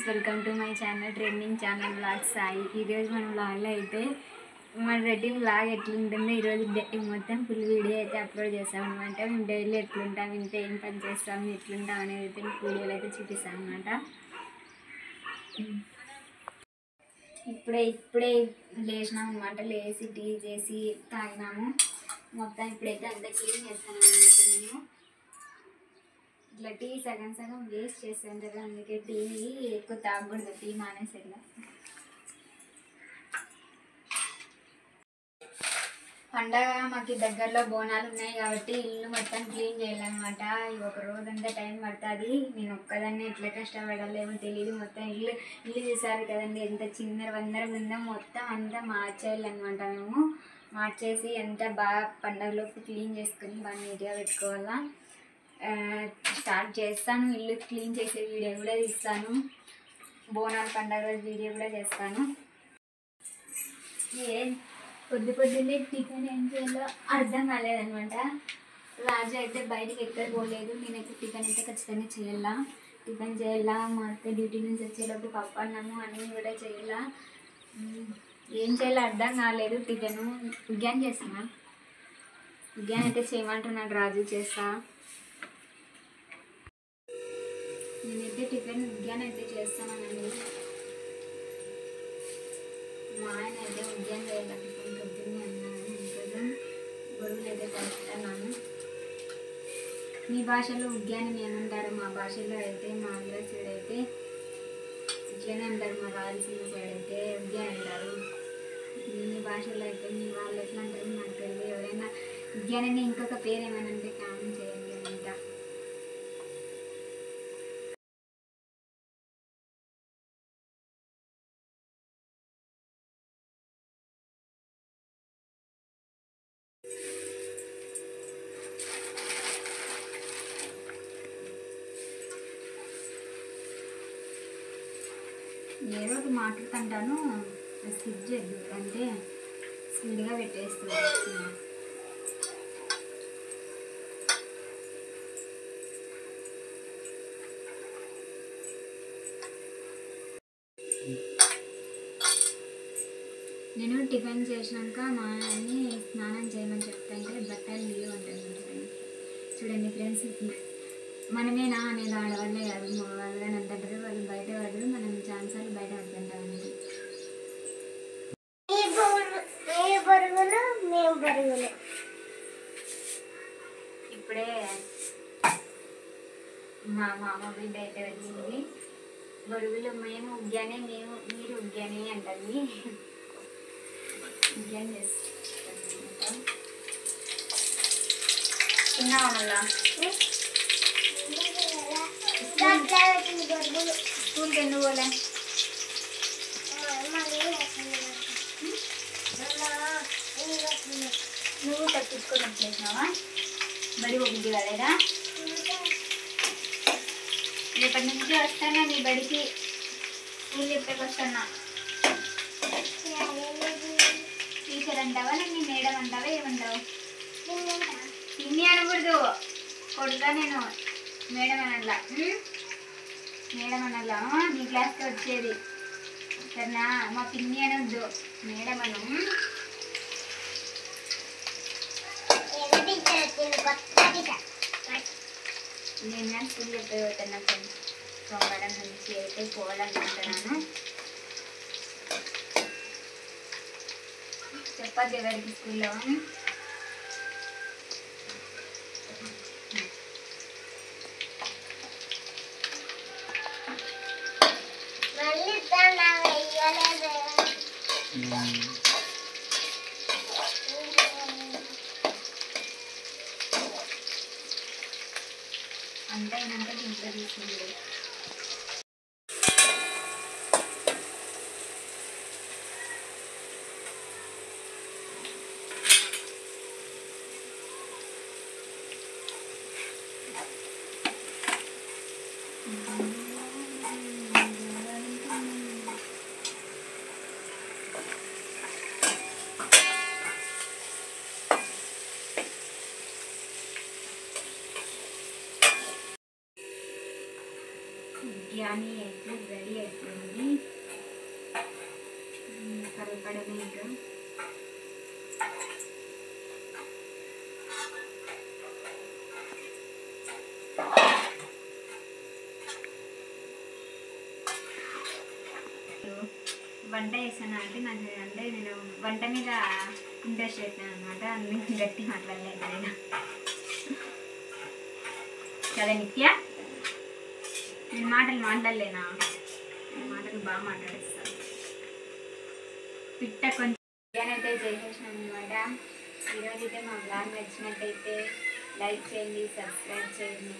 Welcome to my channel trending channel blog Sai. ఈరోజు మన బ్లాగ్లో అయితే మన రెడ్డింగ్ బ్లాగ్ ఎట్లుంటుందో ఈరోజు మొత్తం ఫుల్ వీడియో అయితే అప్లోడ్ చేస్తాం అనమాట. మేము డైలీ ఎట్లుంటాం, ఇంట్లో ఏం పని చేస్తాం, ఎట్లుంటాం అనేది అయితే వీడియోలో అయితే చూపిస్తాం అనమాట. ఇప్పుడే లేచినాం అనమాట. లేచి టీ చేసి తాగినాము. మొత్తం ఇప్పుడైతే అంతా క్లీన్ చేస్తాను అనమాట. నేను ఇట్లా టీ సగం సగం వేస్ట్ చేస్తాను కదా, అందుకే టీని ఎక్కువ తాగకూడదు. టీ మానేసేలా. పండగ మాకు దగ్గరలో బోనాలు ఉన్నాయి కాబట్టి ఇల్లు మొత్తం క్లీన్ చేయాలన్నమాట. ఒక రోజంతా టైం పడుతుంది. నేను ఒక్కదాన్ని ఎట్లా కష్టపడాలేమో తెలియదు. మొత్తం ఇల్లు చూసారు కదండి, ఎంత వందరం ఉందో. మొత్తం అంతా మార్చేయాలన్నమాట. మేము మార్చేసి ఎంత బాగా పండగలోపు క్లీన్ చేసుకుని బాగా నీట్గా పెట్టుకోవాలా. స్టార్ట్ చేస్తాను. ఇల్లు క్లీన్ చేసే వీడియో కూడా తీస్తాను. బోనాల పండగ వీడియో కూడా చేస్తాను. పొద్దున్నే టిఫిన్ ఏం చేయాలో అర్థం కాలేదనమాట. రాజు అయితే బయటకు ఎక్కడ పోలేదు. నేనైతే టిఫిన్ అయితే ఖచ్చితంగా టిఫిన్ చేయాలా. మా అత్త డ్యూటీ నుంచి వచ్చేటప్పుడు పప్పు అన్నాము అన్నీ కూడా చేయాలా. ఏం చేయాలో అర్థం కాలేదు. టిఫిన్ ఉగ్గాని చేస్తున్నా. ఉగ్గాని అయితే చేయమంటున్నాడు రాజు. చేస్తా. నేనైతే టిఫిన్ ఉగ్గాని అయితే చేస్తానండి. మా ఆయన అయితే ఉగ్గాని చేయాలి టిఫిన్ పొద్దున్నే అన్నాను. ఇంకా గొడవలు అయితే కలుపుతున్నాను. మీ భాషలో ఉగ్గాని ఏమంటారు? మా భాషలో అయితే, మా ఆంధ్ర సైడ్ అయితే ఇట్లనే అంటారు. మా రాయలసీమ సైడ్ అయితే ఉగ్గాని అంటారు. మీ భాషలో అయితే మీ వాళ్ళు ఎట్లా అంటారు నాకు తెలియదు. ఎవరైనా ఉగ్గాని ఇంకొక పేరు ఏమైనా అంటే కామెంట్ చేయండి. అంతా ఏదో ఒకటి మాట్లాడుతుంటాను. స్కిప్ చేయద్దు అంటే స్పీడ్గా పెట్టేస్తుంది. నేను టిఫిన్ చేసినాక మా ఆయన్ని స్నానం చేయమని చెప్తాంటే బట్టలు నీళ్ళు ఉంటుంది. చూడండి ఫ్రెండ్స్, మనమేనా అనేది ఆడవాళ్ళే కాదు, మగవాళ్ళని అంటారు. వాళ్ళు బయట పడరు, మనం ఛాన్సాలు బయట పడుతుంటామండి. ఇప్పుడే మా మామ బిడ్డ అయితే వచ్చింది. బొరుగులు మేము ఉగ్గానే, మీరు ఉగ్గానే అంటుంది. ఉగ్గాని చేస్తాం. తిన్నావా మళ్ళా? స్కూల్కి ఎందుకు పోలే? నువ్వు తప్పించుకొని వచ్చేసినావా? బడి బుద్ధి కాలేదా? రేపటి నుంచి వస్తానా నీ బడికి. స్కూల్ చెప్పేకి వస్తానా. టీచర్ అంటావా, నేను మేడం అంటావా, ఏమంటావు? ఇన్ని అనకూడదు, కొడుతా నేను. మేడం అనల్లా, మేడం అనల్లా. నీ క్లాస్కి వచ్చేది సరేనా? మా పిన్ని అనొద్దు, మేడం అను. నేను స్కూల్ చెప్పే పోతున్నా ఫ్రెండ్స్. సోమవారం నుంచి అయితే పోవాలనుకుంటున్నాను. చెప్పద్దు ఎవరికి స్కూల్లో. అంతా అయినాక దీంట్లో తీసుకుంది. బిర్యానీ అయితే రెడీ అయిపోయింది. కలపడమే ఇంకా. వంట చేస్తాను అంటే నాకు అంటే నేను వంట మీద ఇంట్రెస్ట్ పెట్టాను అనమాట. అందుకే గట్టి మాట్లాడలేదు నేను కదా నిత్య. నేను మాటలు మాట్లాడలేనా? మాటలు బాగా మాట్లాడేస్తాను. పిట్ట కొంచెం బిర్యానీ అయితే చేసేసినాను అనమాట. ఈరోజైతే మా బ్లాగ్ నచ్చినట్టయితే లైక్ చేయండి, సబ్స్క్రైబ్ చేయండి.